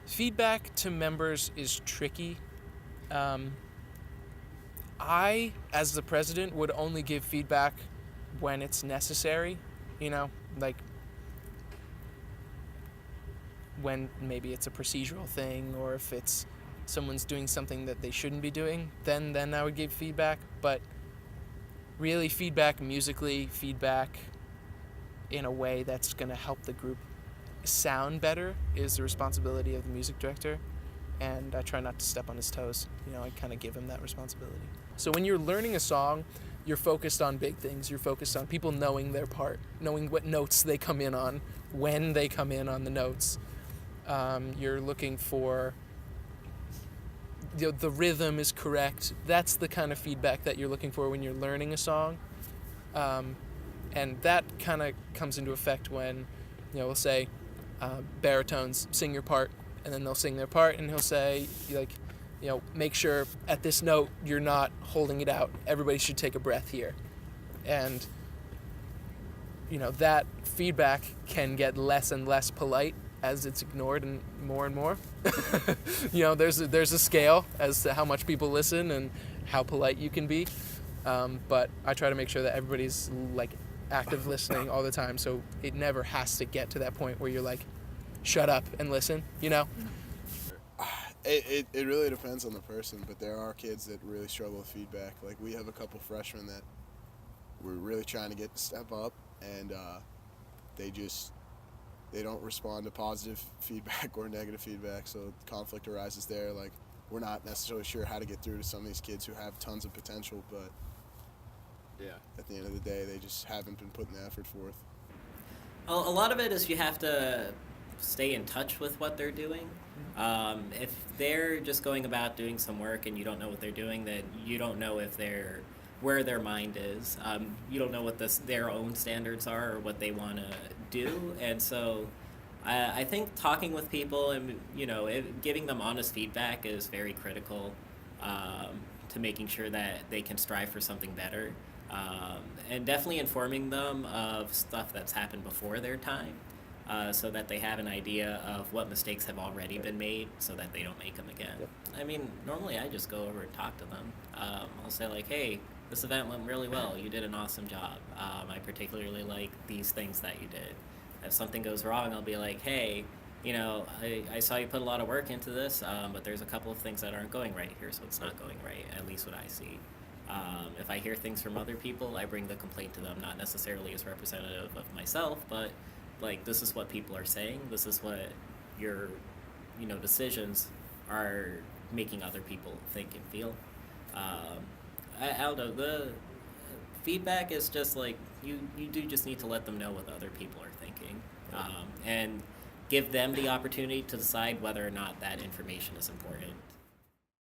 Feedback to members is tricky. Um, I, as the president, would only give feedback when it's necessary. You know, like when maybe it's a procedural thing, or if it's someone's doing something that they shouldn't be doing, then I would give feedback. But really, feedback musically, feedback in a way that's going to help the group sound better is the responsibility of the music director. And I try not to step on his toes. You know, I kind of give him that responsibility. So when you're learning a song, you're focused on big things. You're focused on people knowing their part, knowing what notes they come in on, when they come in on the notes. You're looking for the rhythm is correct. That's the kind of feedback that you're looking for when you're learning a song. And that kind of comes into effect when, we'll say, baritones sing your part, and then they'll sing their part, and he'll say, make sure at this note you're not holding it out. Everybody should take a breath here. And, that feedback can get less and less polite as it's ignored and more. There's a scale as to how much people listen and how polite you can be. But I try to make sure that everybody's active listening all the time, so it never has to get to that point where you're like, shut up and listen, It really depends on the person, but there are kids that really struggle with feedback. Like, we have a couple freshmen that we're really trying to get to step up, and they don't respond to positive feedback or negative feedback, so conflict arises there. Like, we're not necessarily sure how to get through to some of these kids who have tons of potential, but at the end of the day, they just haven't been putting the effort forth. A lot of it is you have to stay in touch with what they're doing. If they're just going about doing some work and you don't know what they're doing, then you don't know where their mind is. You don't know what their own standards are or what they want to do. And so I think talking with people and, giving them honest feedback is very critical to making sure that they can strive for something better. And definitely informing them of stuff that's happened before their time. So that they have an idea of what mistakes have already been made so that they don't make them again. Yep. I mean, normally I just go over and talk to them. I'll say hey, this event went really well. You did an awesome job. I particularly like these things that you did. If something goes wrong, I'll be like, hey, I saw you put a lot of work into this, but there's a couple of things that aren't going right here, so it's not going right, at least what I see. If I hear things from other people, I bring the complaint to them, not necessarily as representative of myself, but this is what people are saying. This is what your, decisions are making other people think and feel. I don't know. The feedback is just you do just need to let them know what other people are thinking, and give them the opportunity to decide whether or not that information is important.